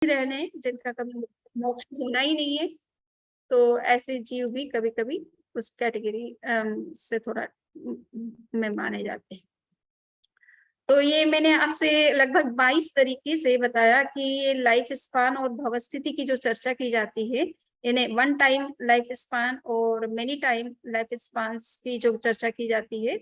रहने, जिनका कभी मोक्ष होना ही नहीं है, तो ऐसे जीव भी कभी-कभी उस कैटेगरी से थोड़ा में माने जाते हैं। तो ये मैंने आपसे लगभग 22 तरीके से बताया कि ये लाइफ स्पान और भवस्थिति की जो चर्चा की जाती है, इन्हें वन टाइम लाइफ स्पान और मेनी टाइम लाइफ स्पान्स की जो चर्चा की जाती है,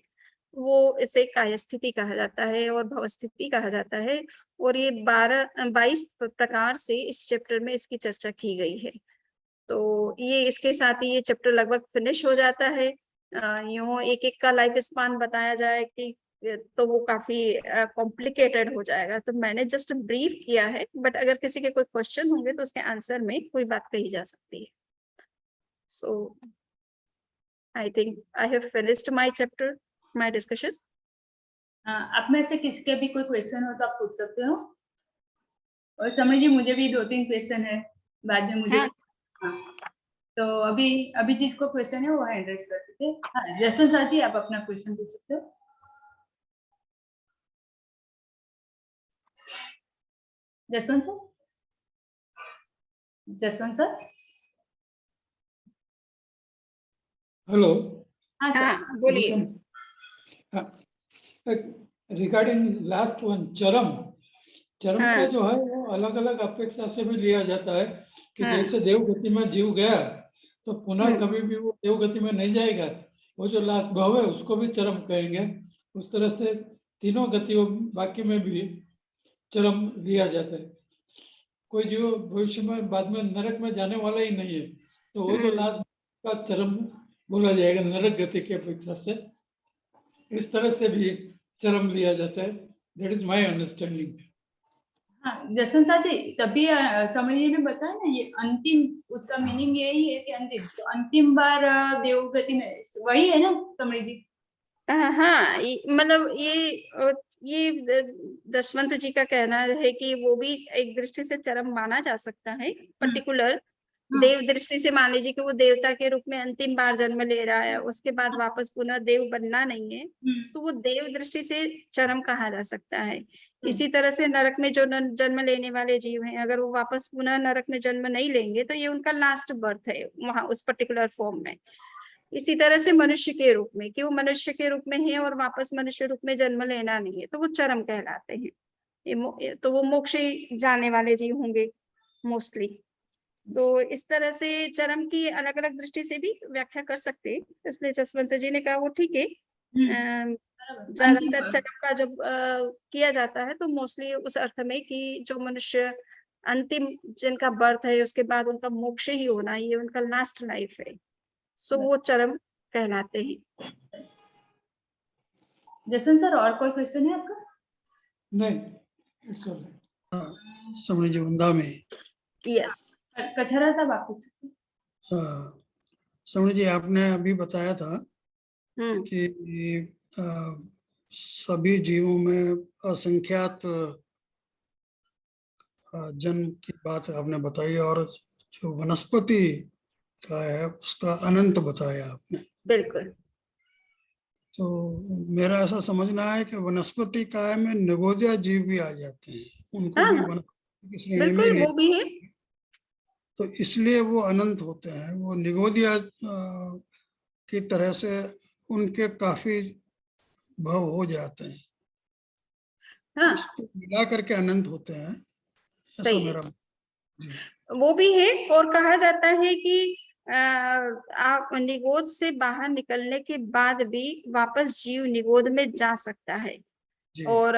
वो इसे कायस्थिति कहा जाता है और भवस्थिति कहा जाता है। और ये 22 प्रकार से इस चैप्टर में इसकी चर्चा की गई है। तो ये इसके साथ ही ये चैप्टर लगभग फिनिश हो जाता है। यूँ एक-एक का लाइफ स्पान बताया जाए कि तो वो काफ़ी कॉम्प्लिकेटेड हो जाएगा। तो मैंने जस्ट ब्रीफ किया है, बट अगर किसी के कोई क्वेश्चन होंगे तो उसके आंसर में कोई बात कही जा सकती है। So I think I have finished my chapter, my discussion. आप में से किसी के भी कोई क्वेश्चन हो तो आप पूछ सकते हो। और समझ जी, मुझे भी 2-3 क्वेश्चन है, बाद में मुझे हाँ। हाँ, तो अभी जिसको क्वेश्चन है वो हैंड रेज कर सकते हैं। हाँ, जसवंत सर जी, आप अपना क्वेश्चन पूछ सकते हो। Jaswant sir, Jaswant sir. Hello. हाँ सर। हाँ, बोलिए। रिगार्डिंग लास्ट वन, चरम का हाँ। जो है वो अलग अलग अपेक्षा से भी लिया जाता है कि हाँ। जैसे देवगति में जीव गया तो पुनः हुँ। कभी भी वो देवगति में नहीं जाएगा, वो जो लास्ट भाव है उसको भी चरम कहेंगे। उस तरह से तीनों गतियों बाकी में भी चरम लिया जाता है। कोई जीव भविष्य में बाद में नरक में जाने वाला ही नहीं है, तो वो जो लास्ट का चरम बोला जाएगा नरक गति की अपेक्षा से। इस तरह से भी चरम लिया जाता है। That is my understanding. हाँ, जसवंत सर जी, तभी समरी जी ने बताया ना, ये अंतिम, उसका मीनिंग यही है कि अंतिम, तो अंतिम बार देवगति में वही है ना समरी जी? हाँ, मतलब ये जसवंत जी का कहना है कि वो भी एक दृष्टि से चरम माना जा सकता है। पर्टिकुलर देव दृष्टि से मान लीजिए कि वो देवता के रूप में अंतिम बार जन्म ले रहा है, उसके बाद वापस पुनः देव बनना नहीं है, तो वो देव दृष्टि से चरम कहा जा सकता है। इसी तरह से नरक में जो जन्म लेने वाले जीव हैं, अगर वो वापस पुनः नरक में जन्म नहीं लेंगे, तो ये उनका लास्ट बर्थ है वहाँ उस पर्टिकुलर फॉर्म में। इसी तरह से मनुष्य के रूप में, कि वो मनुष्य के रूप में है और वापस मनुष्य रूप में जन्म लेना नहीं है, तो वो चरम कहलाते हैं। तो वो मोक्ष ही जाने वाले जीव होंगे मोस्टली। तो इस तरह से चरम की अलग-अलग दृष्टि से भी व्याख्या कर सकते हैं। इसलिए जसवंत जी ने कहा वो ठीक है। ज्यादातर चरम का जब किया जाता है तो मोस्टली उस अर्थ में कि जो मनुष्य अंतिम जिनका बर्थ है, उसके बाद उनका मोक्ष ही होना, ये उनका लास्ट लाइफ है। सो वो चरम कहलाते हैं। जसवंत सर, और कोई क्वेश्चन है आपका? नहीं, इट्स ऑल। समझ जी, वंदा में यस। कचहरा साहब, आप पूछ सकते हैं। समझ जी, आपने अभी बताया था हम्म। कि सभी जीवों में असंख्यात जन्म की बात आपने बताई, और जो वनस्पति का है उसका अनंत बताया आपने। बिल्कुल। तो मेरा ऐसा समझना है कि वनस्पति काय में निगोदिया जीव भी आ जाते हैं, उनको भी हाँ, वनस्पति की श्रेणी में बिल्कुल ले, वो भी है। तो इसलिए वो अनंत होते हैं। वो निगोदिया की तरह से उनके काफी भव हो जाते हैं, हाँ, इसको मिला करके अनंत होते हैं, ऐसा सही है। मेरा जी। वो भी है। और कहा जाता है कि आप निगोद से बाहर निकलने के बाद भी वापस जीव निगोद में जा सकता है। जी और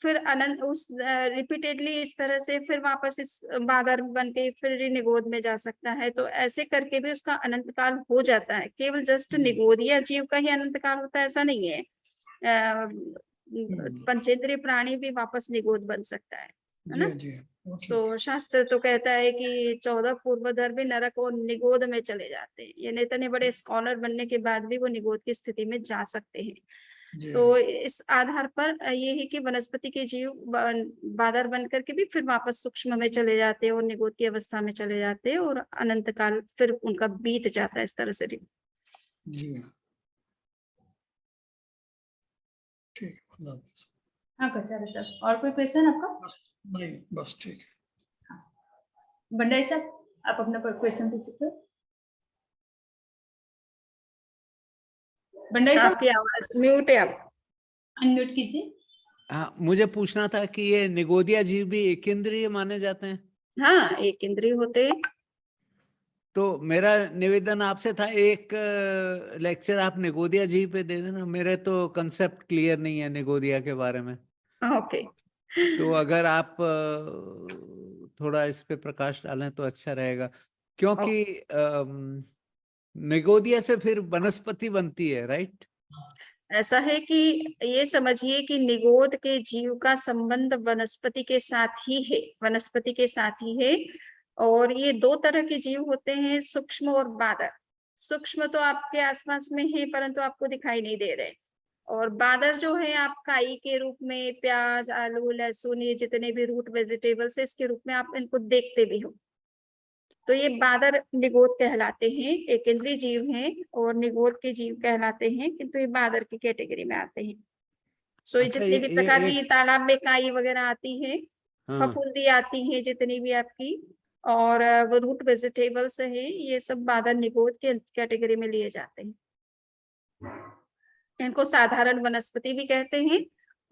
फिर अनंत उस रिपीटेडली इस तरह से फिर वापस इस बादर बन के फिर निगोद में जा सकता है। तो ऐसे करके भी उसका अनंत काल हो जाता है। केवल जस्ट निगोदिया जीव का ही अनंत काल होता है ऐसा नहीं है। पंचेंद्रिय प्राणी भी वापस निगोद बन सकता है ना? जी सो शास्त्र तो कहता है कि 14 पूर्वधर भी नरक और निगोद में चले जाते हैं। यानी इतने बड़े स्कॉलर बनने के बाद भी वो निगोद की स्थिति में जा सकते हैं। तो इस आधार पर ये है कि वनस्पति के जीव बादर बन करके भी फिर वापस सूक्ष्म में चले जाते हैं और निगोद की अवस्था में चले जाते हैं और अनंत काल फिर उनका बीत जाता है इस तरह से। जी ठीक है। हाँ कचहरा साहब, और कोई क्वेश्चन आपका? नहीं, बस ठीक है। भंडारी साहब, आप अपना क्वेश्चन पूछ सकते हो। भंडारी साहब, आपकी आवाज म्यूट है आप। अनम्यूट कीजिए। हाँ, मुझे पूछना था कि ये निगोदिया जीव भी एक इंद्रिय माने जाते हैं? हाँ, एक इंद्रिय होते हैं। तो मेरा निवेदन आपसे था, एक लेक्चर आप निगोदिया जीव पे दे देना, मेरे तो कंसेप्ट क्लियर नहीं है निगोदिया के बारे में। ओके। तो अगर आप थोड़ा इस पे प्रकाश डालें तो अच्छा रहेगा, क्योंकि निगोदिया से फिर वनस्पति बनती है, राइट? ऐसा है कि ये समझिए कि निगोद के जीव का संबंध वनस्पति के साथ ही है, वनस्पति के साथ ही है। और ये दो तरह के जीव होते हैं, सूक्ष्म और बादर। सूक्ष्म तो आपके आसपास में है परंतु आपको दिखाई नहीं दे रहे, और बादर जो है आप काई के रूप में, प्याज, आलू, लहसुन, ये जितने भी रूट वेजिटेबल्स है इसके रूप में आप इनको देखते भी हो। तो ये बादर निगोद कहलाते हैं, एक इंद्रिय जीव हैं और निगोद के जीव कहलाते हैं, किंतु ये बादर की कैटेगरी में आते हैं। सो ये अच्छा, जितने भी प्रकार की एक तालाब में काई वगैरह आती है, हाँ, फफूंदी आती है जितनी भी आपकी, और वो रूट वेजिटेबल्स है, ये सब बादर निगोद के कैटेगरी में लिए जाते हैं। इनको साधारण वनस्पति भी कहते हैं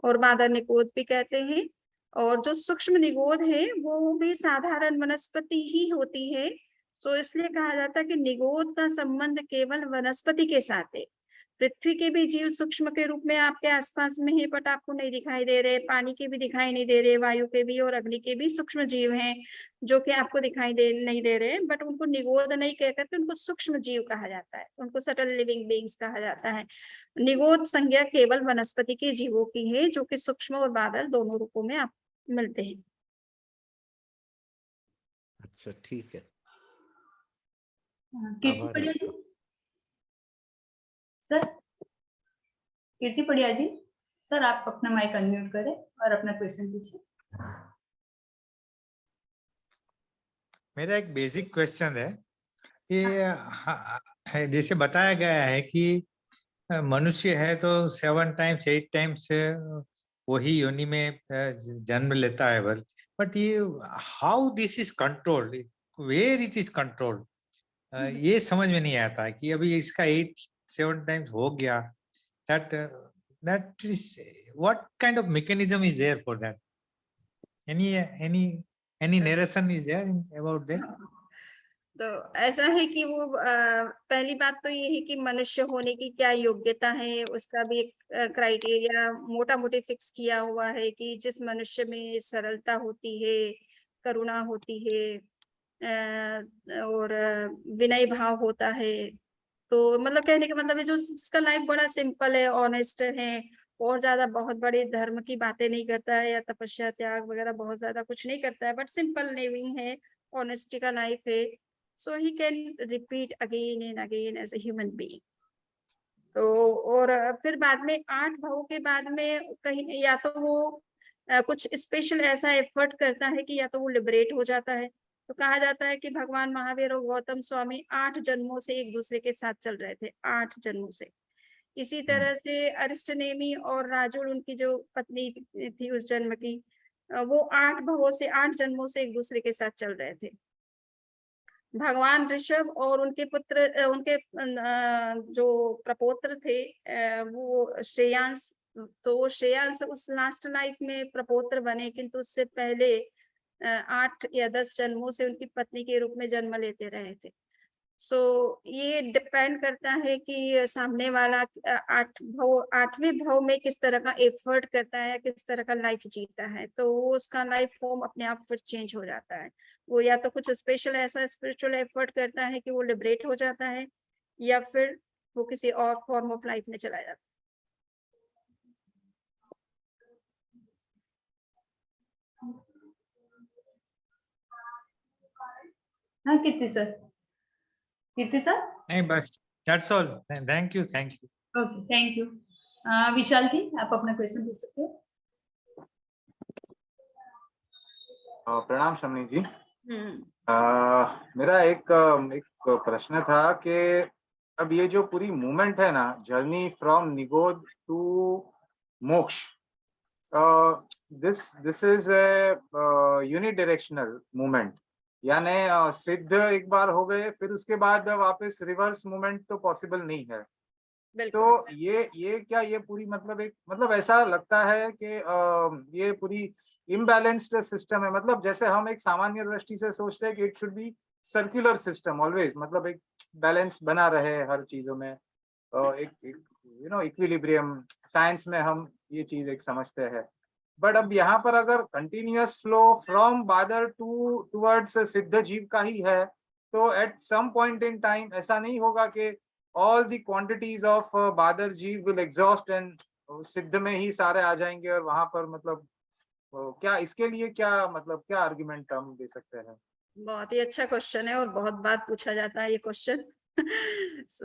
और बादर निगोद भी कहते हैं। और जो सूक्ष्म निगोद है वो भी साधारण वनस्पति ही होती है। तो इसलिए कहा जाता है कि निगोद का संबंध केवल वनस्पति के साथ है। पृथ्वी के भी जीव सूक्ष्म के रूप में आपके आसपास में है, बट आपको नहीं दिखाई दे रहे। पानी के भी दिखाई नहीं दे रहे, वायु के भी और अग्नि के भी सूक्ष्म जीव हैं जो कि आपको दिखाई नहीं दे रहे, बट उनको निगोद नहीं कहकर के उनको सूक्ष्म जीव कहा जाता है, उनको सटल लिविंग बीइंग्स कहा जाता है। निगोद संज्ञा केवल वनस्पति के जीवों की है, जो कि सूक्ष्म और बादर दोनों रूपों में आप मिलते हैं। अच्छा, ठीक है। कीर्ति आभार पड़िया जी, आपका। सर कीर्ति पड़िया जी, सर आप अपना माइक अनम्यूट करें और अपना क्वेश्चन पूछिए। मेरा एक बेसिक क्वेश्चन है कि जैसे बताया गया है कि मनुष्य है तो 7 टाइम्स 8 टाइम्स वही योनि में जन्म लेता है, बट ये how this is controlled, where it is controlled, ये समझ में नहीं आता कि अभी इसका 8-7 टाइम्स हो गया, that is what kind of mechanism is there for that? Any narration is there about that? तो ऐसा है कि वो पहली बात तो ये है कि मनुष्य होने की क्या योग्यता है, उसका भी एक क्राइटेरिया मोटा मोटी फिक्स किया हुआ है कि जिस मनुष्य में सरलता होती है, करुणा होती है, और विनय भाव होता है। तो मतलब कहने का मतलब है जो जिसका लाइफ बड़ा सिंपल है, ऑनेस्ट है, और ज्यादा बहुत बड़े धर्म की बातें नहीं करता है या तपस्या त्याग वगैरह बहुत ज्यादा कुछ नहीं करता है, बट सिंपल लिविंग है, ऑनेस्टी का लाइफ है, so he can repeat again and again as a human being. तो और फिर बाद में 8 भावों के बाद में कहीं या तो वो कुछ स्पेशल ऐसा एफर्ट करता है कि या तो वो लिबरेट हो जाता है। तो कहा जाता है कि भगवान महावीर और गौतम स्वामी 8 जन्मों से एक दूसरे के साथ चल रहे थे, 8 जन्मों से। इसी तरह से अरिष्टनेमी और राजुल, उनकी जो पत्नी थी उस जन्म की, वो 8 भावों से 8 जन्मों से एक दूसरे के साथ चल रहे थे। भगवान ऋषभ और उनके पुत्र उनके जो प्रपौत्र थे वो श्रेयांश, तो वो श्रेयांश उस लास्ट लाइफ में प्रपौत्र बने, किंतु उससे पहले 8 या 10 जन्मों से उनकी पत्नी के रूप में जन्म लेते रहे थे। सो ये डिपेंड करता है कि सामने वाला 8वें भाव में किस तरह का एफर्ट करता है, किस तरह का लाइफ जीता है, तो वो उसका लाइफ फॉर्म अपने आप फिर चेंज हो जाता है। वो या तो कुछ स्पेशल ऐसा स्पिरिचुअल एफर्ट करता है कि वो लिबरेट हो जाता है, या फिर वो किसी और फॉर्म ऑफ लाइफ में चला जाता है। हाँ कीर्ति सर, कीर्ति सर। नहीं बस, that's all. Thank you. Okay, thank you. Vishal ji, आप अपना क्वेश्चन पूछ सकते हो। प्रणाम शमनी जी। मेरा एक प्रश्न था कि अब ये जो पूरी मूवमेंट है ना, जर्नी फ्रॉम निगोद टू मोक्ष, this is a unidirectional movement, यानी सिद्ध एक बार हो गए, फिर उसके बाद वापस रिवर्स मूवमेंट तो पॉसिबल नहीं है। बिल्कुल तो ये क्या, ये पूरी मतलब एक मतलब ऐसा लगता है कि ये पूरी इम्बैलेंस्ड सिस्टम है। मतलब जैसे हम एक सामान्य दृष्टि से सोचते हैं कि it should be circular system always, मतलब एक बैलेंस बना रहे हर चीजों में, एक यू नो इक्विलिब्रियम, साइंस में हम ये चीज एक समझते हैं। बट अब यहाँ पर अगर कंटिन्यूअस फ्लो फ्रॉम बादर टूवर्ड्स सिद्ध जीव का ही है, तो at some point in time ऐसा नहीं होगा कि all the quantities of बादर जीव will exhaust and सिद्ध में ही सारे आ जाएंगे और वहां पर मतलब क्या इसके लिए क्या मतलब क्या आर्गुमेंट हम दे सकते हैं? बहुत ही अच्छा क्वेश्चन है और बहुत बार पूछा जाता है ये क्वेश्चन।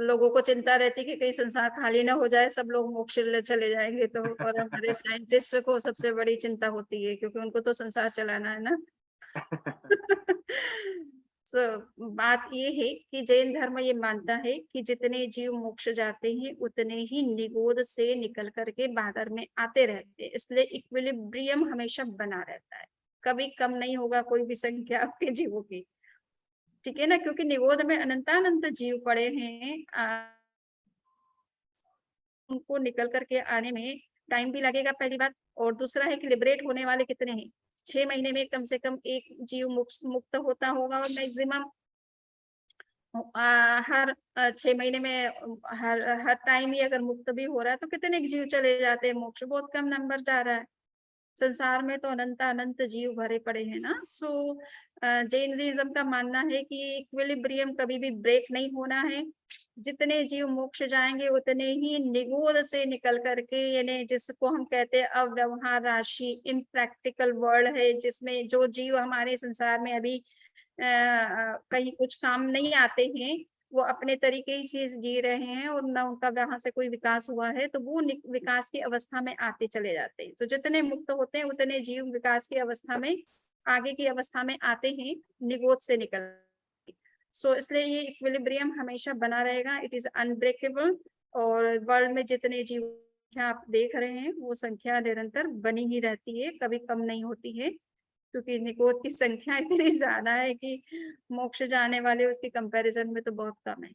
लोगों को चिंता रहती है कि कहीं संसार खाली ना हो जाए, सब लोग मोक्ष चले जाएंगे तो। और हमारे साइंटिस्ट को सबसे बड़ी चिंता होती है क्योंकि उनको तो संसार चलाना है ना। सो बात ये है कि जैन धर्म ये मानता है कि जितने जीव मोक्ष जाते हैं उतने ही निगोद से निकल करके बादर में आते रहते हैं, इसलिए इक्विलिब्रियम हमेशा बना रहता है, कभी कम नहीं होगा कोई भी संख्या आपके जीवों की, ठीक है ना। क्योंकि निगोद में अनंतानंत जीव पड़े हैं, उनको निकल करके आने में टाइम भी लगेगा पहली बात, और दूसरा है कि लिबरेट होने वाले कितने हैं। 6 महीने में कम से कम एक जीव मुक्त होता होगा, और मैक्सिमम हर 6 महीने में हर टाइम ही अगर मुक्त भी हो रहा है तो कितने जीव चले जाते हैं मोक्ष, बहुत कम नंबर जा रहा है। संसार में तो अनंत अनंत जीव भरे पड़े हैं ना। सो जैनिज्म का मानना है कि इक्विलिब्रियम कभी भी ब्रेक नहीं होना है। जितने जीव मोक्ष जाएंगे उतने ही निगोद से निकल करके, यानी जिसको हम कहते हैं अव्यवहार राशि, इम्प्रैक्टिकल वर्ल्ड है, जिसमें जो जीव हमारे संसार में अभी कहीं कुछ काम नहीं आते हैं, वो अपने तरीके से जी रहे हैं और न उनका वहां से कोई विकास हुआ है, तो वो विकास की अवस्था में आते चले जाते हैं। तो जितने मुक्त होते हैं उतने जीव विकास की अवस्था में, आगे की अवस्था में आते हैं निगोद से निकल। सो इसलिए ये इक्विलिब्रियम हमेशा बना रहेगा, इट इज अनब्रेकेबल। और वर्ल्ड में जितने जीव आप देख रहे हैं वो संख्या निरंतर बनी ही रहती है, कभी कम नहीं होती है, क्योंकि निगोद की संख्या इतनी ज्यादा है कि मोक्ष जाने वाले उसकी कंपैरिजन में तो बहुत कम है।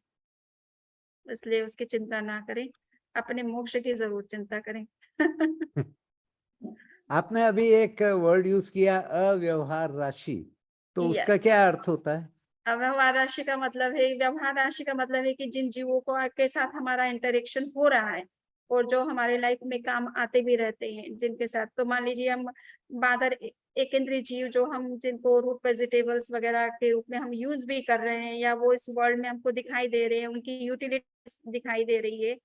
इसलिए उसकी चिंता ना करें, अपने मोक्ष की जरूर चिंता करें। आपने अभी एक वर्ड यूज किया अव्यवहार राशि, तो Yes. उसका क्या अर्थ होता है? व्यवहार राशि का मतलब है, व्यवहार राशि का मतलब है कि जिन जीवों को के साथ हमारा इंटरेक्शन हो रहा है और जो हमारे लाइफ में काम आते भी रहते हैं जिनके साथ। तो मान लीजिए हम बादर एक इंद्रिय जीव जो हम जिनको रूट वेजिटेबल्स वगैरह के रूप में हम यूज भी कर रहे हैं, या वो इस वर्ल्ड में हमको दिखाई दे रहे हैं, उनकी यूटिलिटी दिखाई दे रही है।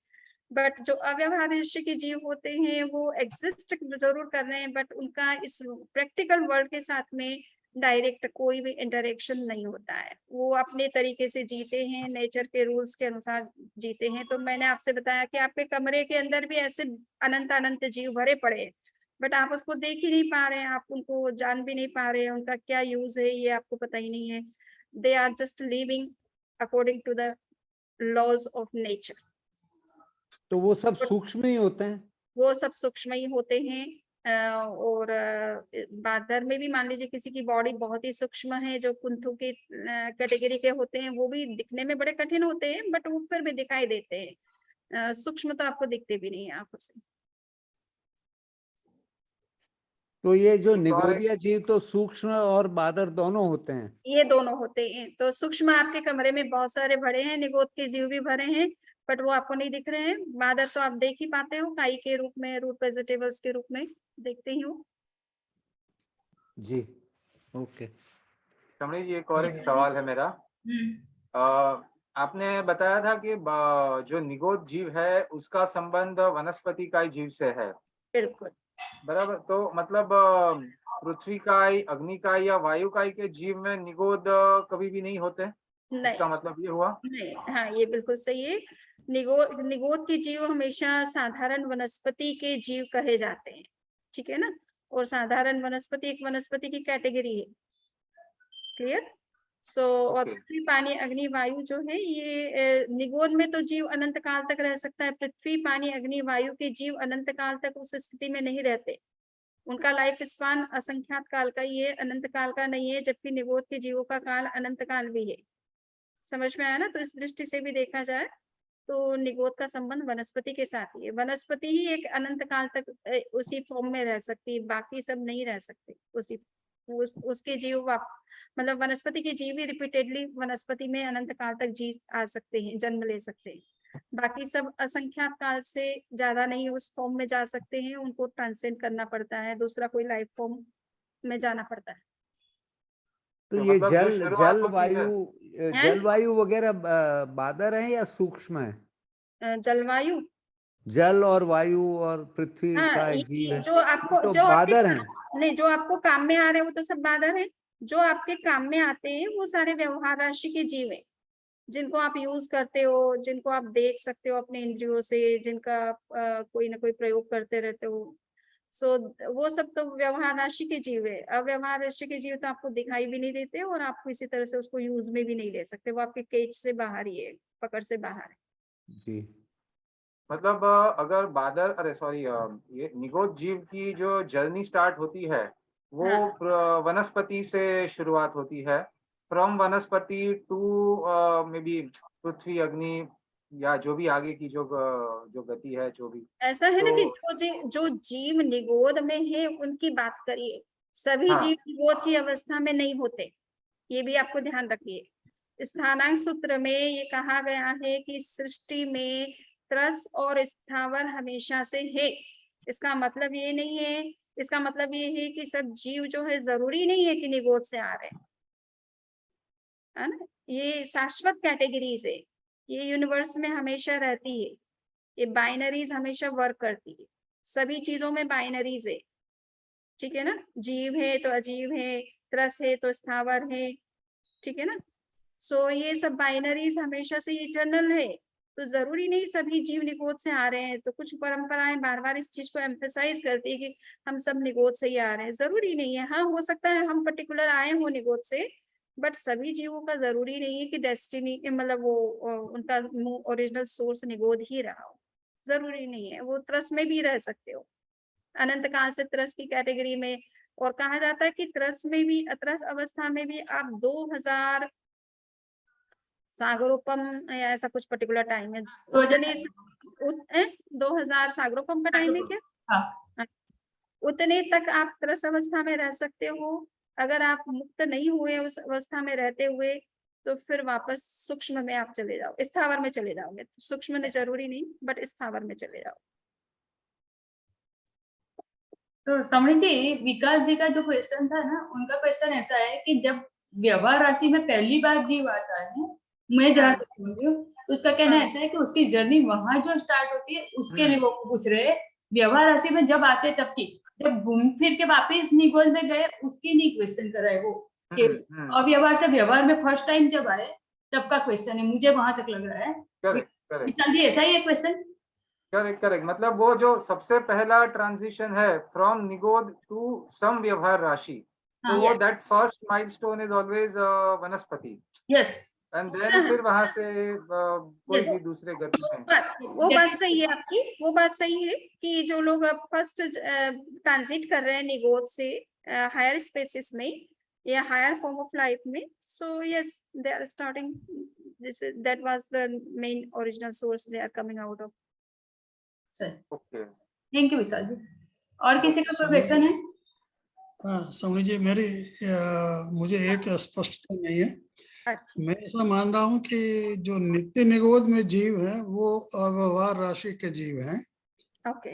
बट जो अव्यवहार राशि के जीव होते हैं वो एग्जिस्ट जरूर कर रहे हैं, बट उनका इस प्रैक्टिकल वर्ल्ड के साथ में डायरेक्ट कोई भी इंटरेक्शन नहीं होता है। वो अपने तरीके से जीते हैं, नेचर के रूल्स के अनुसार जीते हैं। तो मैंने आपसे बताया कि आपके कमरे के अंदर भी ऐसे अनंत अनंत जीव भरे पड़े हैं, बट आप उसको देख ही नहीं पा रहे हैं, आप उनको जान भी नहीं पा रहे हैं, उनका क्या यूज है ये आपको पता ही नहीं है। They are just living according to the laws of nature. तो वो सब सूक्ष्म ही होते हैं? वो सब सूक्ष्म ही होते हैं। और बादर में भी मान लीजिए किसी की बॉडी बहुत ही सूक्ष्म है, जो कुंथु की कैटेगरी के होते हैं, वो भी दिखने में बड़े कठिन होते हैं, बट ऊपर भी दिखाई देते हैं। सूक्ष्म तो आपको दिखते भी नहीं है आंखों से। तो ये जो एक और एक- निगोदिया जीव तो सूक्ष्म और बादर दोनों होते हैं? ये दोनों होते हैं। तो सूक्ष्म आपके कमरे में बहुत सारे भरे हैं, निगोद के जीव भी भरे हैं, बट वो आपको नहीं दिख रहे हैं। बादर तो आप देख ही पाते हो, काई के रूप में, रूट वेजिटेबल्स के रूप में देखते ही हो। जी, ओके। समझ जी, एक और एक सवाल है मेरा। हम्म। आपने बताया था कि जो निगोद जीव है उसका संबंध वनस्पति का जीव से है, बिल्कुल। बराबर। तो मतलब पृथ्वी काई, अग्नि काई या वायु काई के जीव में निगोद कभी भी नहीं होते, नहीं इसका मतलब ये हुआ? नहीं, हाँ ये बिल्कुल सही है। निगोद के जीव हमेशा साधारण वनस्पति के जीव कहे जाते हैं, ठीक है ना। और साधारण वनस्पति एक वनस्पति की कैटेगरी है, क्लियर। सो और Okay. पृथ्वी पानी अग्नि वायु जो है ये निगोद में तो जीव अनंत काल तक रह सकता है। पृथ्वी पानी अग्नि वायु के जीव अनंत काल तक उस स्थिति में नहीं रहते, उनका लाइफ स्पान असंख्यात काल का ही है, अनंत काल का नहीं है, जबकि निगोद के जीवों का काल अनंत काल भी है। समझ में आया ना? तो इस दृष्टि से भी देखा जाए तो निगोद का संबंध वनस्पति के साथ ही है। वनस्पति ही एक अनंत काल तक उसी फॉर्म में रह सकती है, बाकी सब नहीं रह सकते उसी उसके जीव मतलब वनस्पति के जीव ही रिपीटेडली वनस्पति में अनंत काल तक जी आ सकते हैं, जन्म ले सकते हैं। बाकी सब असंख्यात काल से ज्यादा नहीं उस फॉर्म में जा सकते हैं, उनको ट्रांसेंड करना पड़ता है, दूसरा कोई लाइफ फॉर्म में जाना पड़ता है। तो तो ये मतलब जो जल शुरुआत होती है, जलवायु वगैरह बादर है या सूक्ष्म है? जलवायु, जल और वायु और पृथ्वी हाँ, का एक जीव है, जो आपको तो जो आपके बादर हैं। नहीं, जो आपको काम में आ रहे हैं वो तो सब बादर हैं। जो आपके काम में आते हैं वो सारे व्यवहार राशि के जीव हैं, जिनको आप यूज करते हो, जिनको आप देख सकते हो अपने इंद्रियों से, जिनका कोई ना कोई प्रयोग करते रहते हो। सो वो सब तो व्यवहार राशि के जीव है। अव्यवहार राशि के जीव तो आपको दिखाई भी नहीं देते और आप किसी तरह से उसको यूज में भी नहीं ले सकते, वो आपके केज से बाहर ही है, पकड़ से बाहर है। जी। मतलब अगर बादर, अरे सॉरी, ये निगोद जीव की जो जर्नी स्टार्ट होती है वो हाँ। वनस्पति से शुरुआत होती है। फ्रॉम वनस्पति टू मे बी पृथ्वी, अग्नि, या जो भी आगे की जो गति है, जो भी। ऐसा है ना कि तो जो जीव निगोद में है उनकी बात करिए, सभी हाँ, जीव निगोद की अवस्था में नहीं होते, ये भी आपको ध्यान रखिए। स्थानांक सूत्र में ये कहा गया है कि सृष्टि में त्रस और स्थावर हमेशा से है। इसका मतलब ये नहीं है, इसका मतलब ये है कि सब जीव जो है जरूरी नहीं है कि निगोद से आ रहे हैं, है ना? ये शाश्वत कैटेगरीज है, ये यूनिवर्स में हमेशा रहती है, ये बाइनरीज हमेशा वर्क करती है, सभी चीजों में बाइनरीज है, ठीक है ना? जीव है तो अजीव है, त्रस है तो स्थावर है, ठीक है ना? सो ये सब बाइनरीज हमेशा से इटर्नल है, तो जरूरी नहीं सभी जीव निगोद से आ रहे हैं। तो कुछ परंपराएं बार बार इस चीज को एम्फेसाइज करती है कि हम सब निगोद से ही आ रहे हैं, जरूरी नहीं है। हाँ, हो सकता है हम पर्टिकुलर आए हो निगोद से, बट सभी जीवों का जरूरी नहीं है कि डेस्टिनी मतलब वो उनका ओरिजिनल सोर्स निगोद ही रहा हो, जरूरी नहीं है। वो त्रस में भी रह सकते हो, अनंत काल से त्रस की कैटेगरी में। और कहा जाता है कि त्रस में भी, अत्रस अवस्था में भी आप 2000 सागरोपम या ऐसा कुछ पर्टिकुलर टाइम है, उतने 2000 सागरोपम का टाइम है क्या? हाँ। उतने तक आप त्रस अवस्था में रह सकते हो। अगर आप मुक्त नहीं हुए उस अवस्था में रहते हुए, तो फिर वापस सूक्ष्म में आप चले जाओ, स्थावर में चले जाओगे। सूक्ष्म में जरूरी नहीं, बट स्थावर में चले जाओ। तो समृद्धि, विकास जी का जो क्वेश्चन था ना, उनका क्वेश्चन ऐसा है कि जब व्यवहार राशि में पहली बार जीव आता है, मैं जहाँ तक समझ रही हूँ, तो उसका कहना ऐसा है कि उसकी जर्नी वहां जो स्टार्ट होती है उसके लिए वो पूछ रहे हैं। व्यवहार राशि में जब आते तब की, जब घूम फिर के वापिस निगोद में गए उसकी नहीं क्वेश्चन कर रहे वो, कि अव्यवहार से व्यवहार में फर्स्ट टाइम जब आए तब का क्वेश्चन है, मुझे वहां तक लग रहा है। विशाल जी, ऐसा ही है क्वेश्चन? करेक्ट करेक्ट, मतलब वो जो सबसे पहला ट्रांजिशन है फ्रॉम निगोद टू सम व्यवहार राशि, तो वो that first milestone is always वनस्पति। यस। एंड देन फिर वहां से कोई भी दूसरे गति में। वो बात सही है आपकी, वो बात सही है कि जो लोग फर्स्ट ट्रांजिट कर रहे हैं निगोद से हायर स्पेसिस में या हायर फॉर्म ऑफ लाइफ में, so yes they are starting this, that was the main original source they are coming out of. Okay, thank you Vishal ji. और किसी का कोई क्वेश्चन है? हाँ समझ जी, मुझे एक स्पष्टता नहीं है। अच्छा, मैं ऐसा मान रहा हूँ कि जो नित्य निगोद में जीव हैं वो अव्यवहार राशि के जीव हैं, ओके,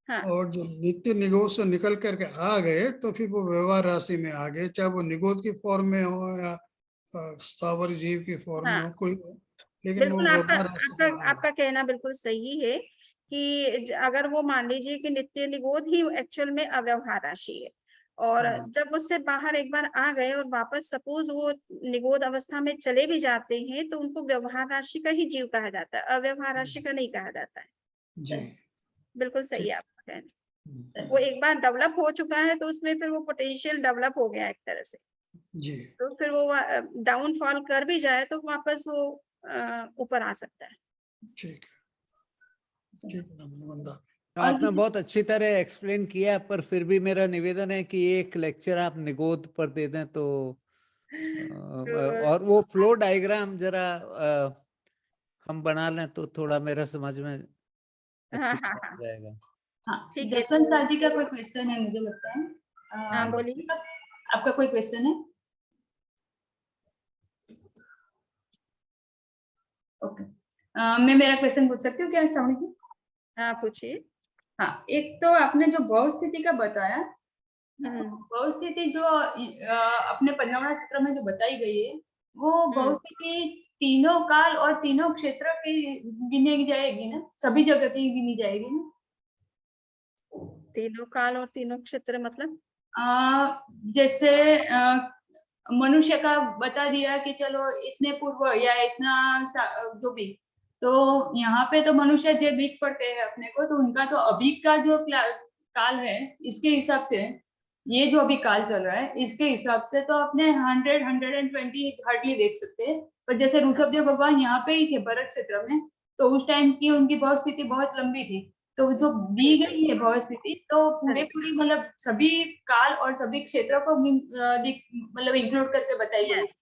हाँ, और जो नित्य निगोद से निकल करके आ गए तो फिर वो व्यवहार राशि में आ गए, चाहे वो निगोद की फॉर्म में हो या स्थावर जीव की फॉर्म में हाँ, हो, कोई लेकिन वो बिल्कुल आपका व्यवहार राशि आपका में आ आपका कहना बिल्कुल सही है कि अगर वो मान लीजिए कि नित्य निगोद ही एक्चुअल में अव्यवहार राशि है, और हाँ। जब उससे बाहर एक बार आ गए और वापस सपोज वो निगोद अवस्था में चले भी जाते हैं, तो उनको व्यवहार राशि का ही जीव कहा जाता है, अव्यवहार राशि का नहीं कहा जाता है। जी, बिल्कुल सही है ठीक। आपका कहना। वो एक बार डेवलप हो चुका है तो उसमें फिर वो पोटेंशियल डेवलप हो गया एक तरह से, जी, तो फिर वो डाउनफॉल कर भी जाए तो वापस वो ऊपर आ सकता है। ठीक है, ठीक है, नमन। तो और आपने किसी- बहुत अच्छी तरह एक्सप्लेन किया, पर फिर भी मेरा निवेदन है कि एक लेक्चर आप निगोद पर दे दें तो और वो फ्लो डायग्राम जरा हम बना लें तो थोड़ा मेरा समझ में हाँ अच्छी हाँ तरह आ हाँ जाएगा। हाँ, ठीक है। जसवंत सर जी का कोई क्वेश्चन है मुझे लगता है। हाँ बोलिए। सर, आपका कोई क्वेश्चन है? ओके, मैं मेरा क्वेश्चन पूछ सकती हूँ क्या समझ जी? हाँ पूछिए। हाँ, एक तो आपने जो भाव स्थिति का बताया, हम्म भाव स्थिति जो अपने पर्यावरण सूत्र में जो बताई गई है, वो भाव स्थिति तीनों काल और तीनों क्षेत्र की गिनी जाएगी ना, सभी जगह की गिनी जाएगी ना? तीनों काल और तीनों क्षेत्र मतलब? जैसे मनुष्य का बता दिया कि चलो इतने पूर्व या इतना जो भी, तो यहाँ पे तो मनुष्य जो दिख पड़ते हैं अपने को, तो उनका तो अभी का जो काल है, इसके हिसाब से ये जो अभी काल चल रहा है इसके हिसाब से तो अपने 100-120 हार्डली देख सकते हैं। पर जैसे ऋषभदेव भगवान यहाँ पे ही थे भरत क्षेत्र में, तो उस टाइम की उनकी भाव स्थिति बहुत लंबी थी, तो जो दी गई है भाव स्थिति तो पूरी मतलब सभी काल और सभी क्षेत्रों को मतलब इंक्लूड करके बताई गई। यस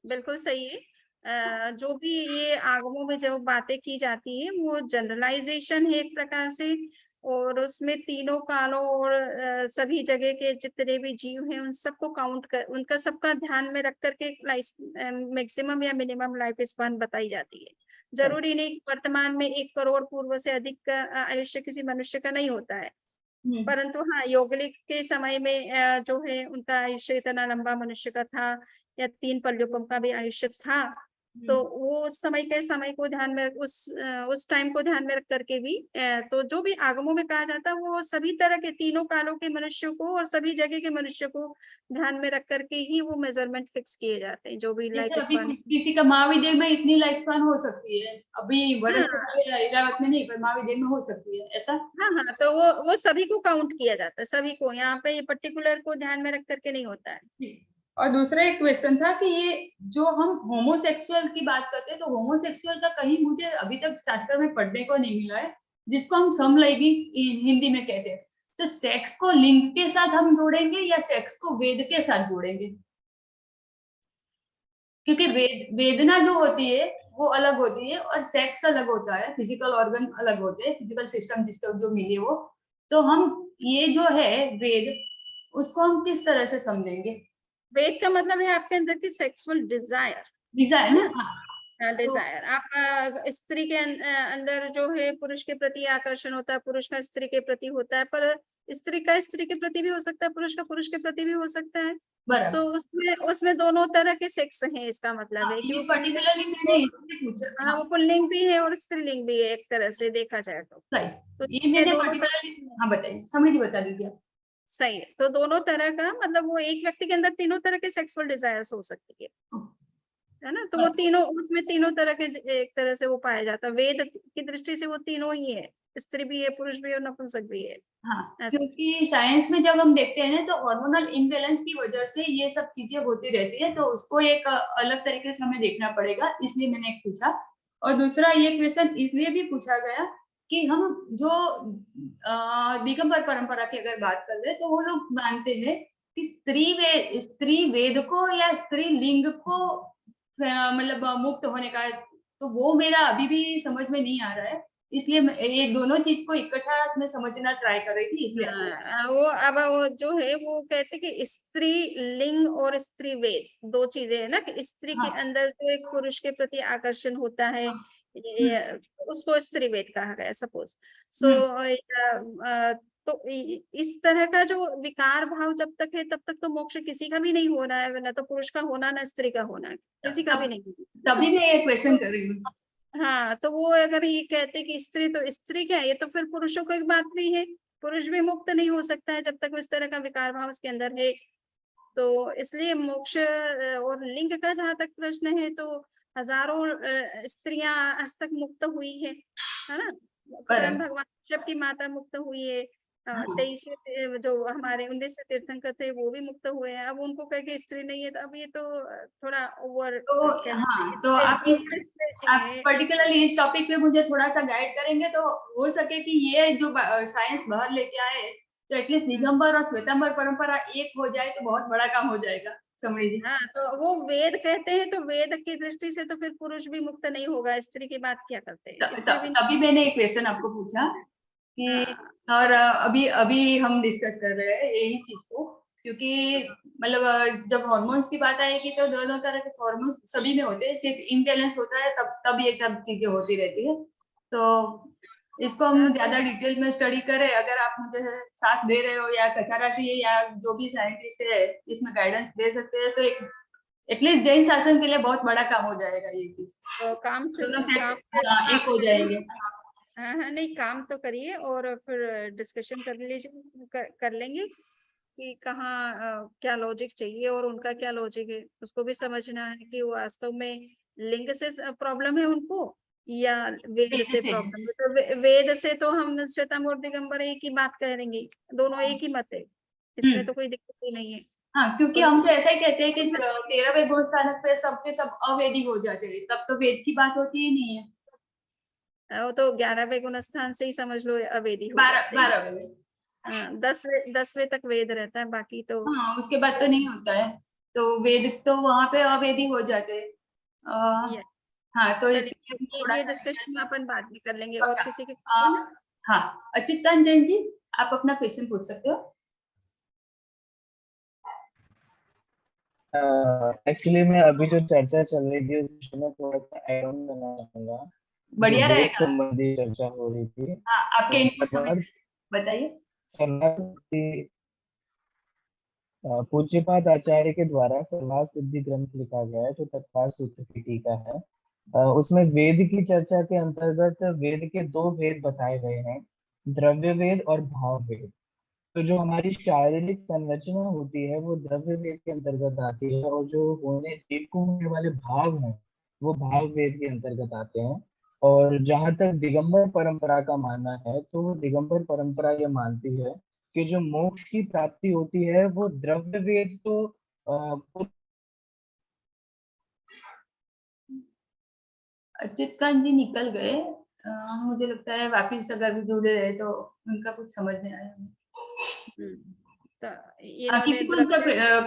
बिल्कुल सही है। जो भी ये आगमों में जो बातें की जाती है वो जनरलाइजेशन है एक प्रकार से, और उसमें तीनों कालों और सभी जगह के जितने भी जीव हैं उन सबको काउंट कर, उनका सबका ध्यान में रख करके लाइफ मैक्सिमम या मिनिमम लाइफ स्पान बताई जाती है। जरूरी नहीं कि वर्तमान में 1 करोड़ पूर्व से अधिक का आयुष्य किसी मनुष्य का नहीं होता है, परंतु हाँ यौगलिक के समय में जो है उनका आयुष्य इतना लंबा मनुष्य का था, या 3 पल्योपम का भी आयुष्य था, तो वो उस समय के समय को ध्यान में उस टाइम को ध्यान में रख करके भी तो जो भी आगमों में कहा जाता है वो सभी तरह के तीनों कालों के मनुष्यों को और सभी जगह के मनुष्य को ध्यान में रख करके ही वो मेजरमेंट फिक्स किए जाते हैं, जो भी लाइफ जैसे अभी स्पान। किसी का महाविद्य में इतनी लाइफ स्पान हो सकती है, अभी भरत इरावत में नहीं, पर महाविद्य में हो सकती है ऐसा। हाँ हाँ, तो वो सभी को काउंट किया जाता है, सभी को, यहाँ पे ये पर्टिकुलर को ध्यान में रख करके नहीं होता है। और दूसरा एक क्वेश्चन था कि ये जो हम होमोसेक्सुअल की बात करते हैं, तो होमोसेक्सुअल का कहीं मुझे अभी तक शास्त्र में पढ़ने को नहीं मिला है, जिसको हम समलैंगिक हिंदी में कहते हैं। तो सेक्स को लिंग के साथ हम जोड़ेंगे या सेक्स को वेद के साथ जोड़ेंगे? क्योंकि वेदना जो होती है वो अलग होती है और सेक्स अलग होता है, फिजिकल ऑर्गन अलग होते हैं, फिजिकल सिस्टम जिसको जो मिले वो। तो हम ये जो है वेद, उसको हम किस तरह से समझेंगे? वेद का मतलब है आपके अंदर की सेक्सुअल डिजायर। डिजायर ना? हाँ, डिजायर आप स्त्री के अंदर जो है पुरुष के प्रति आकर्षण होता है, पुरुष का स्त्री के प्रति होता है, पर स्त्री का स्त्री के प्रति भी हो सकता है, पुरुष का पुरुष के प्रति भी हो सकता है। सो उसमें उसमें दोनों तरह के सेक्स हैं, इसका मतलब है कि ये वो पर्टिकुलरली मैंने इसलिए पूछा। हाँ वो पुल्लिंग भी है और स्त्रीलिंग भी है एक तरह से देखा जाए तो। सही, तो ये मैंने दोनों पर्टिकुलरली, हाँ बताइए, समझ ही बता दीजिए आप। सही है, तो दोनों तरह का मतलब वो एक व्यक्ति के अंदर तीनों तरह के सेक्सुअल डिजायर्स हो सकती है ना, तो वो तीनों उसमें तीनों तरह के एक तरह से वो पाया जाता है। वेद की दृष्टि से वो तीनों ही है, स्त्री भी है, पुरुष भी है और नपुंसक भी है। हाँ, ऐसा। क्योंकि साइंस में जब हम देखते हैं ना, तो हार्मोनल इम्बैलेंस की वजह से ये सब चीजें होती रहती है, तो उसको एक अलग तरीके से हमें देखना पड़ेगा, इसलिए मैंने एक पूछा। और दूसरा ये क्वेश्चन इसलिए भी पूछा गया कि हम जो दिगंबर परंपरा की अगर बात कर ले, तो वो लोग मानते हैं कि स्त्री वेद को या स्त्री लिंग को मतलब मुक्त होने का, तो वो मेरा अभी भी समझ में नहीं आ रहा है, इसलिए ये दोनों चीज को इकट्ठा मैं समझना ट्राई कर रही थी, इसलिए। वो अब वो जो है वो कहते कि स्त्री लिंग और स्त्री वेद दो चीजें है ना, कि स्त्री के हाँ, अंदर जो एक पुरुष के प्रति आकर्षण होता है, उसको स्त्री वेद कहा गया सपोज। सो तो इस तरह का जो विकार भाव जब तक है तब तक तो मोक्ष किसी का भी नहीं होना है, ना तो पुरुष का होना ना स्त्री का होना, किसी का भी नहीं। तभी मैं ये क्वेश्चन कर रही हूँ। हाँ, तो वो अगर ये कहते कि स्त्री तो स्त्री क्या है, ये तो फिर पुरुषों को एक बात भी है, पुरुष भी मुक्त नहीं हो सकता है जब तक इस तरह का विकार भाव उसके अंदर है। तो इसलिए मोक्ष और लिंग का जहां तक प्रश्न है, तो हजारों स्त्रियां आज तक मुक्त हुई है ना, स्वयं भगवान शिव की माता मुक्त हुई है, हाँ। 23वें जो हमारे 19वें तीर्थंकर थे वो भी मुक्त हुए हैं, अब उनको कह के स्त्री नहीं है, तो अब ये तो थोड़ा ओवर तो हाँ, तो आप पर्टिकुलरली इस टॉपिक पे मुझे थोड़ा सा गाइड करेंगे तो हो सके कि ये जो साइंस बाहर लेके आए तो एटलीस्ट दिगंबर और श्वेतांबर परंपरा एक हो जाए तो बहुत बड़ा काम हो जाएगा। समझ जी। हाँ, तो वो वेद कहते हैं, तो वेद की दृष्टि से तो फिर पुरुष भी मुक्त नहीं होगा, स्त्री की बात क्या करते हैं, स्त्री भी तभी मैंने एक क्वेश्चन आपको पूछा कि हाँ। और अभी अभी हम डिस्कस कर रहे हैं यही चीज को, क्योंकि मतलब जब हॉर्मोन्स की बात आएगी तो दोनों तरह के हॉर्मोन्स सभी में होते हैं, सिर्फ इम्बैलेंस होता है सब, तब ये सब चीजें होती रहती है। तो इसको हम ज्यादा डिटेल में स्टडी करें, अगर आप मुझे साथ दे रहे हो या कचारासी या जो भी साइंटिस्ट है इसमें गाइडेंस दे सकते हैं तो एक एटलीस्ट जैन शासन के लिए बहुत बड़ा काम हो जाएगा ये चीज। तो काम दोनों से काम एक हो जाएंगे। हाँ हाँ, नहीं काम तो करिए और फिर डिस्कशन कर लीजिए, कर लेंगे कि कहाँ क्या लॉजिक चाहिए और उनका क्या लॉजिक है, उसको भी समझना है कि वो वास्तव में लिंग से प्रॉब्लम है उनको या वेद से प्रॉब्लम है। तो वेद से तो हम श्वेतांबर और दिगंबर एक ही बात कह देंगे, दोनों एक ही मत है, इसमें तो कोई दिक्कत ही नहीं है। हाँ, क्योंकि हम तो ऐसा ही कहते हैं कि 13वें गुण स्थानक पे सबके सब अवेदी हो जाते हैं, तब तो वेद की बात होती ही नहीं है। वो तो 11वें गुण स्थान से ही समझ लो अवेदी हो 12वें। 10वें तक वेद रहता है, बाकी तो हाँ, उसके बाद तो नहीं होता है, तो वेद तो वहां पे अवेदी हो जाते हैं। ये हाँ, तो चलिए थोड़ा ये सा डिस्कशन अपन बाद में कर लेंगे। और किसी के हाँ, अच्युतानंद जैन जी आप अपना क्वेश्चन पूछ सकते हो। एक्चुअली मैं अभी जो चर्चा चल रही थी उसमें थोड़ा सा ऐड ऑन करना चाहूंगा। बढ़िया जो वेद रहेगा। संबंधी चर्चा हो रही थी हाँ, आपके इनपुट समझ सर्वार्थ बताइए। पूज्यपाद आचार्य के द्वारा सर्वार्थ सिद्धि ग्रंथ लिखा गया है जो तत्काल सूत्र की टीका है। उसमें वेद की चर्चा के अंतर्गत वेद के दो वेद बताए गए हैं, द्रव्य वेद और भाव वेद। तो जो हमारी शारीरिक संरचना होती है वो द्रव्य वेद के अंतर्गत आती है और जो जीव को होने वाले भाव हैं वो भाव वेद के अंतर्गत आते हैं। और जहां तक दिगंबर परंपरा का मानना है तो वो दिगंबर परंपरा ये मानती है कि जो मोक्ष की प्राप्ति होती है वो द्रव्य वेद तो अच्युतकांत जी निकल गए, मुझे लगता है वापिस अगर जुड़े रहे तो उनका कुछ समझ नहीं आया। तो किसी को उनका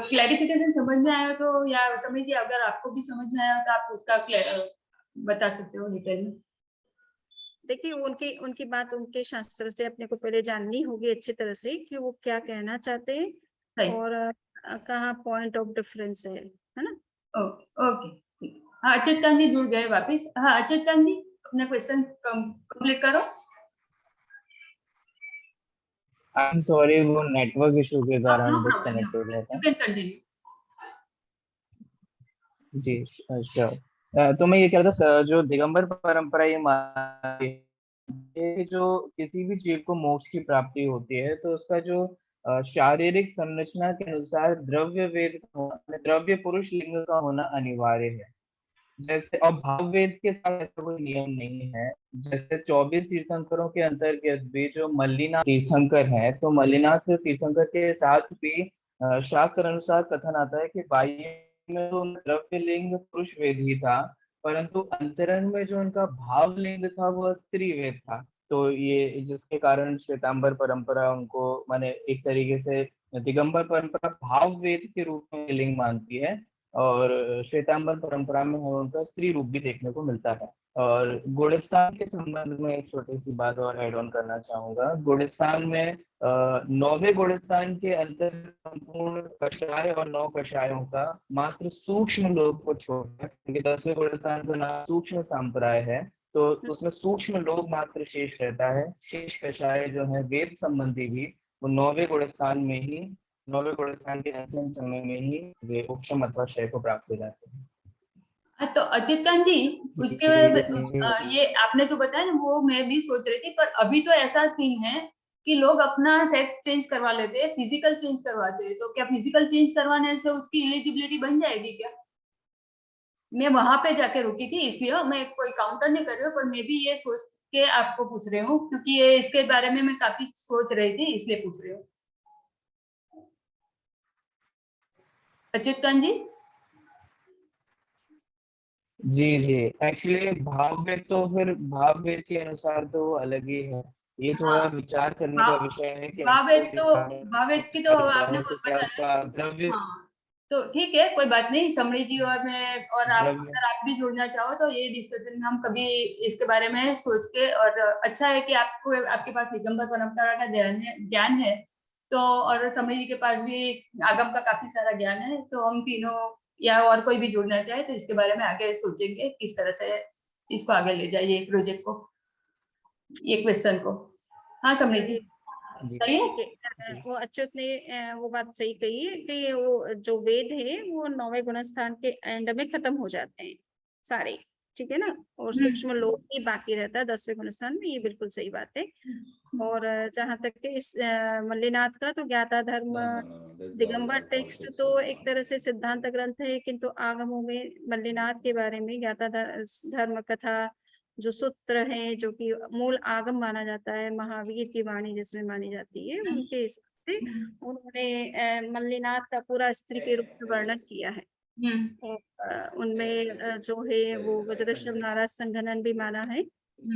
क्लैरिफिकेशन समझ में आया तो, या समझिए अगर आपको भी समझ में आया तो आप उसका बता सकते हो डिटेल में। देखिए उनकी उनकी बात उनके शास्त्र से अपने को पहले जाननी होगी अच्छी तरह से कि वो क्या कहना चाहते हैं और कहाँ पॉइंट ऑफ डिफरेंस है ना। ओके ओके, हाँ अच्युतकांत जी जुड़ गए वापिस। हाँ अच्युतकांत जी अपना क्वेश्चन कंप्लीट करो। आई एम सॉरी वो नेटवर्क इशू के कारण डिस्कनेक्ट हो गया था। You can continue. जी श्योर। तो मैं ये कह रहा था जो दिगंबर परंपरा ये मानती है जो किसी भी जीव को मोक्ष की प्राप्ति होती है तो उसका जो शारीरिक संरचना के अनुसार द्रव्य वेद द्रव्य पुरुष लिंग का होना अनिवार्य है। जैसे और भाव वेद के साथ ऐसा कोई नियम नहीं है। जैसे 24 तीर्थंकरों के अंतर्गत भी जो मल्लिनाथ तीर्थंकर है तो मल्लिनाथ तीर्थंकर के साथ भी शास्त्र अनुसार कथन आता है कि बाह्य में तो द्रव्य लिंग पुरुष वेद ही था परंतु अंतरंग में जो उनका भाव लिंग था वह स्त्री वेद था। तो ये जिसके कारण श्वेतांबर परंपरा उनको माने एक तरीके से दिगंबर परंपरा भाव वेद के रूप में लिंग मानती है और श्वेतांबर परंपरा में हमें उनका स्त्री रूप भी देखने को मिलता है। और गुणस्थान के संबंध में एक छोटी सी बात और ऐड ऑन करना चाहूंगा। गुणस्थान में 9वें गुणस्थान के अंदर संपूर्ण कषाय और 9 कषायों का मात्र सूक्ष्म लोग को छोड़कर, क्योंकि 10वें गुणस्थान का नाम सूक्ष्म संप्रदाय है तो उसमें सूक्ष्म लोग मात्र शेष रहता है। शेष कषाय जो है वेद संबंधी भी वो 9वें गुणस्थान में ही 9वें गुणस्थान के अंतिम समय में ही वे उपशम अथवा क्षय को प्राप्त हो जाते हैं। तो अच्युतकांत जी उसके ये आपने जो बताया ना वो मैं भी सोच रही थी, पर अभी तो ऐसा सीन है कि लोग अपना सेक्स चेंज करवा लेते हैं, फिजिकल चेंज करवाते हैं, तो क्या फिजिकल चेंज करवाने से उसकी एलिजिबिलिटी बन जाएगी क्या? मैं वहां पे जाके रुकी थी इसलिए मैं कोई काउंटर नहीं कर रही हूँ, पर मैं भी ये सोच के आपको पूछ रही हूँ, क्योंकि ये इसके बारे में मैं काफी सोच रही थी, इसलिए पूछ रही हूँ। अच्युत जी। जी एक्चुअली भाव वेद तो फिर भाव वेद के अनुसार तो वो अलग ही है। ये थोड़ा हाँ, विचार करने का विषय है कि भावेद की तो आपने तो क्या बताया। उसका द्रव्य हाँ, तो ठीक है, कोई बात नहीं। समरी जी और मैं और आप, द्रव्य अगर आप भी जुड़ना चाहो तो ये डिस्कशन हम कभी इसके बारे में सोच के, और अच्छा है कि आपको, आपके पास दिगंबर परंपरा का ज्ञान है तो, और समरी जी के पास भी आगम का काफी सारा ज्ञान है, तो हम तीनों या और कोई भी जुड़ना चाहे तो इसके बारे में आगे सोचेंगे किस तरह से इसको आगे ले जाइए, प्रोजेक्ट को, ये क्वेश्चन को। हाँ समरी जी, चलिए, जी सही है। ठीक है। वो अच्युत ने वो बात सही कही है कि वो जो वेद है वो 9वें गुणस्थान के एंड में खत्म हो जाते हैं सारे, ठीक है ना, और सूक्ष्म लोक ही बाकी रहता है 10वें गुणस्थान में। ये बिल्कुल सही बात है। और जहाँ तक कि इस मल्लिनाथ का तो ज्ञाता धर्म दिगंबर टेक्स्ट तो एक तरह से सिद्धांत ग्रंथ है, किंतु आगमों में मल्लिनाथ के बारे में ज्ञाता धर्म कथा जो सूत्र है, जो कि मूल आगम माना जाता है, महावीर की वाणी जिसमें मानी जाती है, उनके हिसाब से उन्होंने मल्लिनाथ का पूरा स्त्री के रूप में वर्णन किया है। और उनमें जो है वो वज्रशव नाराज संघनन भी माना है।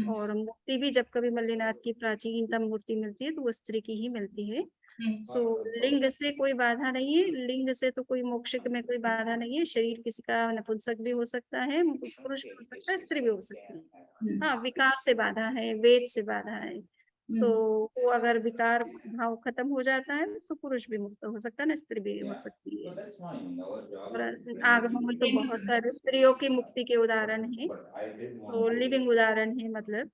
और मूर्ति भी जब कभी मल्लिनाथ की प्राचीनतम मूर्ति मिलती है तो वो स्त्री की ही मिलती है। सो लिंग से कोई बाधा नहीं है, लिंग से तो कोई मोक्ष में कोई बाधा नहीं है। शरीर किसी का नपुंसक भी हो सकता है, पुरुष भी हो सकता है, स्त्री भी हो सकती है। हाँ, विकार से बाधा है, वेद से बाधा है। सो वो अगर विकार भाव खत्म हो जाता है तो पुरुष भी मुक्त हो सकता है ना, स्त्री भी हो सकती है। और आगमों में तो बहुत सारे स्त्रियों की मुक्ति के उदाहरण है, तो लिविंग उदाहरण है, मतलब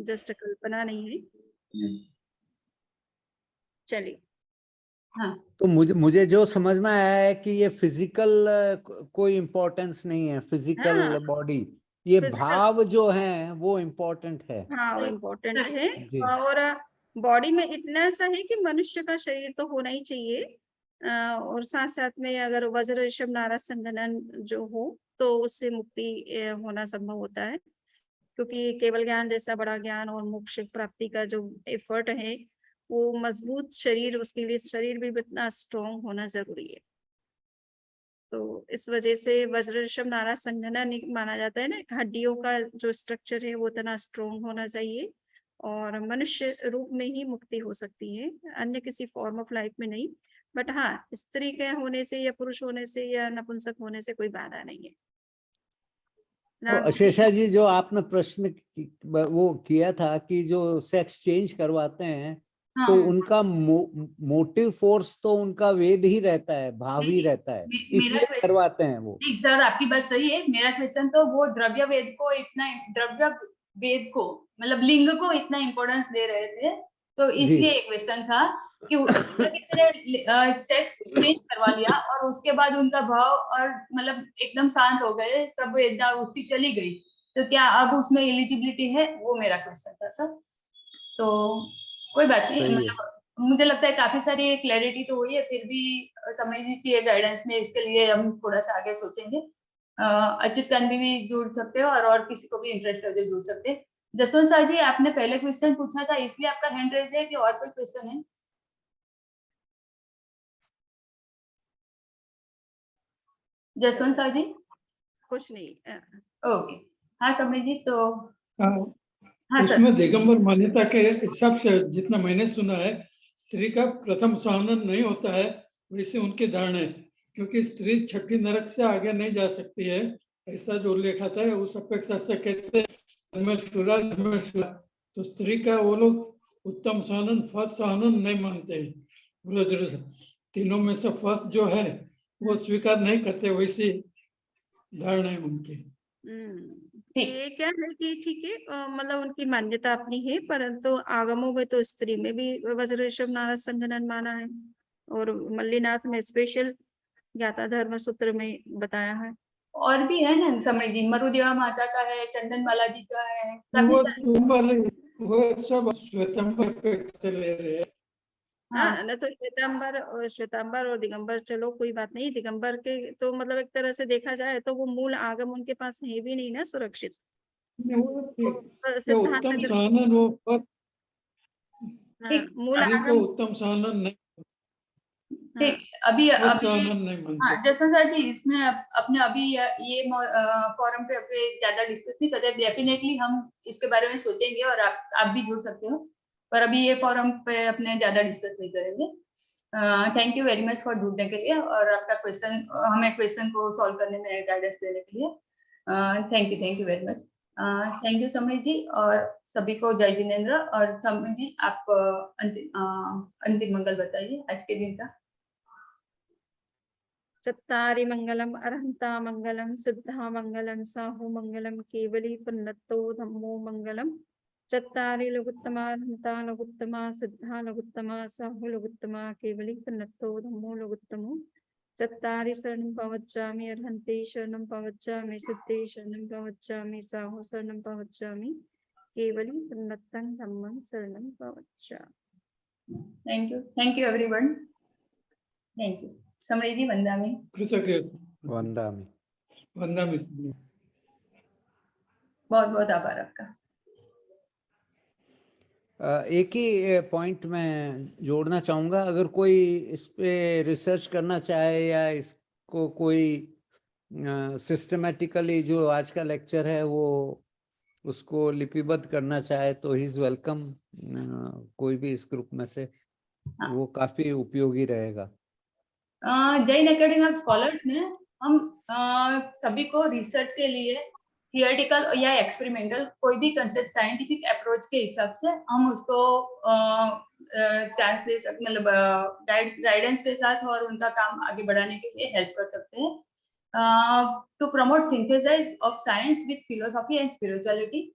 जस्ट कल्पना नहीं है। चलिए। हाँ, तो मुझे जो समझ में आया है कि ये फिजिकल कोई इम्पोर्टेंस नहीं है, फिजिकल हाँ, बॉडी, ये फिजिकल, भाव जो है वो इम्पोर्टेंट है। हाँ वो इम्पोर्टेंट है। जी और बॉडी में इतना सा है कि मनुष्य का शरीर तो होना ही चाहिए, और साथ साथ में अगर वज्र ऋषभ नारद संघनन जो हो तो उससे मुक्ति होना संभव होता है, क्योंकि केवल ज्ञान जैसा बड़ा ज्ञान और मोक्ष प्राप्ति का जो एफर्ट है वो मजबूत शरीर, उसके लिए शरीर भी इतना स्ट्रॉन्ग होना जरूरी है। तो इस वजह से वज्र ऋषभ नाराज संघनन माना जाता है ना, हड्डियों का जो स्ट्रक्चर है वो इतना स्ट्रॉन्ग होना चाहिए, और मनुष्य रूप में ही मुक्ति हो सकती है, अन्य किसी फॉर्म ऑफ लाइफ में नहीं। बट हाँ, स्त्री के होने से या पुरुष होने से या नपुंसक होने से कोई बाधा नहीं है। तो राग अशेषा जी, जो आपने प्रश्न वो किया था कि जो सेक्स चेंज करवाते हैं तो हाँ। उनका मोटिव फोर्स तो उनका वेद ही रहता है, भाव ही रहता है, मेरा इसलिए करवाते हैं वो। नहीं सर, आपकी बात सही है। मेरा क्वेश्चन तो वो द्रव्य वेद को इतना, द्रव्य वेद को मतलब लिंग को इतना इम्पोर्टेंस दे रहे थे, तो इसलिए एक क्वेश्चन था कि अगर किसी ने सेक्स चेंज करवा लिया और उसके बाद उनका भाव और मतलब एकदम शांत हो गए, सब वेदना उसकी चली गई, तो क्या अब उसमें एलिजिबिलिटी है? वो मेरा क्वेश्चन था सर। तो कोई बात नहीं, सही है। मतलब मुझे लगता है काफी सारी क्लैरिटी तो हुई है, फिर भी समझ की गाइडेंस में इसके लिए हम थोड़ा सा आगे सोचेंगे। अच्युत कांदी भी जुड़ सकते हो, और किसी को भी इंटरेस्ट हो तो जुड़ सकते हैं। जसवंत साह जी, आपने पहले क्वेश्चन पूछा था इसलिए आपका हैंड रेज है, कि और कोई क्वेश्चन है? जसवंत साह जी? कुछ नहीं। ओके, हाँ समरी जी, तो हाँ, हाँ सर। उसमें दिगंबर मान्यता के हिसाब से जितना मैंने सुना है, स्त्री का प्रथम सहनन नहीं होता है, वैसे उनकी धारणा है, क्योंकि स्त्री छठी नरक से आगे नहीं जा सकती है, ऐसा जो उल्लेख आता है उस अपेक्षा से कहते हैं। तो स्त्री का वो लोग उत्तम सहनन, फर्स्ट सहनन नहीं मानते हैं, बोलो जरूर तीनों में से फर्स्ट जो है वो स्वीकार नहीं करते, वैसी धारणा है उनकी। ये क्या है कि ठीक है, मतलब उनकी मान्यता अपनी है, परंतु आगमों में तो स्त्री में भी वज्र ऋषभ नारद संघनन माना है, और मल्लिनाथ में स्पेशल ज्ञाता धर्म सूत्र में बताया है। और भी है ना समरी जी, मरुदेवा माता का है, चंदन बालाजी का है, काफी वो सारे। वो सब श्वेतंबर पे से ले रहे हैं। हाँ न, तो श्वेतांबर और दिगंबर, चलो कोई बात नहीं। दिगंबर के तो मतलब एक तरह से देखा जाए तो वो मूल आगम उनके पास है भी नहीं ना सुरक्षित, नहीं, वो ठीक। ये सिद्धांत उत्तम जो सानन वो पर ठीक, मूल अभी को आगम, उत्तम सानन नहीं, ठीक हाँ, अभी वो अभी सानन नहीं हाँ मानते। जसवंत जी, इसमें अपने अभी ये फोरम पे अभी ज्यादा डिस्कस नहीं करते। डेफिनेटली हम इसके बारे में सोचेंगे और आप भी जुड़ सकते हो, पर अभी ये फोरम पे अपने ज्यादा डिस्कस नहीं करेंगे। Thank you very much for जुड़ने के लिए और आपका क्वेश्चन, हमें क्वेश्चन को सॉल्व करने में गाइडेंस देने के लिए thank you very much. Thank you Samriddhi ji, और सभी को जय जिनेन्द्र। और समृद्धि जी, आप अंतिम मंगल बताइए आज के दिन का। चत्तारि मंगलम अरहंता मंगलम सिद्धा मंगलम साहु मंगलम केवली पुन्नतो धम्मो मंगलम। चत्तारि लघुत्तमा अरहंता लघुत्तमा सिद्धा लघुत्तमा साहु लघुत्तमा केवली पुन्नतो धम्मो लघुत्तमो। चत्तारि शरणं प्रवच्चामि अरहन्ते शरणं प्रवच्चामि सिद्धे शरणं प्रवच्चामि साहु शरणं प्रवच्चामि केवली पुन्नतं धम्मं शरणं प्रवच्चामि। Thank you everyone. Thank you Samriddhi, वंदामि। कृतज्ञ वंदामि। वंदामि। बहुत बहुत आभार आपका। एक ही पॉइंट मैं जोड़ना चाहूँगा, अगर कोई इस पे रिसर्च करना चाहे या इसको कोई सिस्टमेटिकली जो आज का लेक्चर है वो उसको लिपिबद्ध करना चाहे तो ही इज वेलकम। कोई भी इस ग्रुप में से, वो काफी उपयोगी रहेगा। जैन एकेडमी ऑफ स्कॉलर्स में हम सभी को रिसर्च के लिए थियोरेटिकल या एक्सपेरिमेंटल कोई भी कंसेप्ट साइंटिफिक अप्रोच के हिसाब से हम उसको चांस दे सकते, मतलब गाइडेंस के साथ, और उनका काम आगे बढ़ाने के लिए हेल्प कर सकते हैं। To promote synthesize of science with philosophy and spirituality,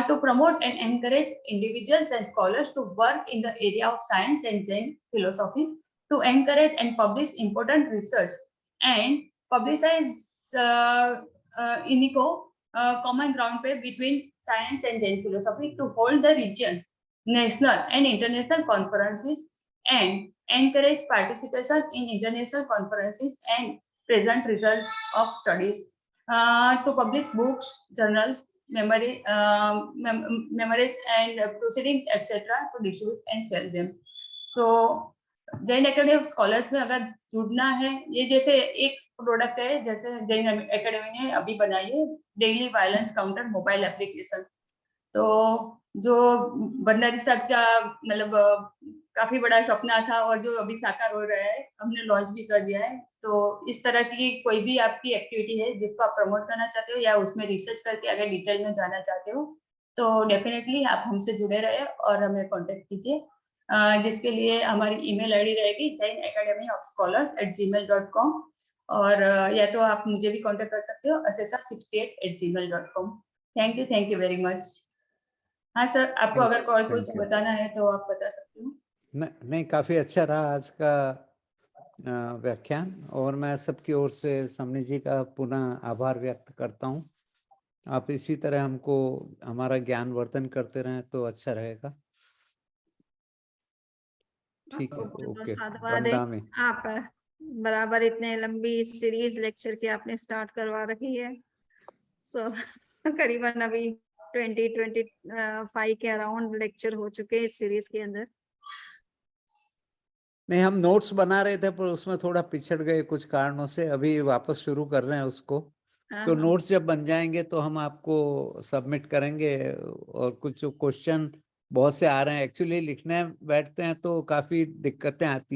to promote and encourage individuals and scholars to work in the area of science and Jain philosophy, to encourage and publish important research and publicize common ground पे between science and Jain philosophy, to hold the region, national and international conferences and encourage participation in international conferences and present results of studies, to publish books, journals, memories and proceedings etc. to distribute and sell them. So Jain academy of scholars में अगर जुड़ना है, ये जैसे एक product है जैसे Jain academy ने अभी बनाई है, daily violence counter mobile application. तो जो भंडारी साहब का मतलब काफी बड़ा सपना था और जो अभी साकार हो रहा है, हमने लॉन्च भी कर दिया है। तो इस तरह की कोई भी आपकी एक्टिविटी है जिसको आप प्रमोट करना चाहते हो या उसमें रिसर्च करके अगर डिटेल में जाना चाहते हो, तो डेफिनेटली आप हमसे जुड़े रहे और हमें कांटेक्ट कीजिए, जिसके लिए हमारी ईमेल आईडी रहेगी jainacademyofscholars@gmail.com, और या तो आप मुझे भी कांटेक्ट कर सकते हो asesa68@gmail.com। Thank you very much. हाँ सर, आपको अगर कुछ बताना है तो आप बता सकते हो। नहीं, काफी अच्छा रहा आज का व्याख्यान, और मैं सबकी ओर से समनी जी का पुनः आभार व्यक्त करता हूँ। आप इसी तरह हमको हमारा ज्ञान वर्धन करते रहें तो अच्छा रहेगा। ठीक है, ओके, वंदामि। आप बराबर इतने लंबी सीरीज लेक्चर की आपने स्टार्ट करवा रखी है। सो करीबन अभी 20-25 के अराउंड लेक्चर हो चुके हैं इस सीरीज के अंदर। नहीं, हम नोट्स बना रहे थे पर उसमें थोड़ा पिछड़ गए कुछ कारणों से, अभी वापस शुरू कर रहे हैं उसको। तो नोट्स जब बन जाएंगे तो हम आपको सबमिट करेंगे। और कुछ क्वेश्चन बहुत से आ रहे हैं, एक्चुअली लिखने बैठते हैं तो काफी दिक्कतें आती हैं।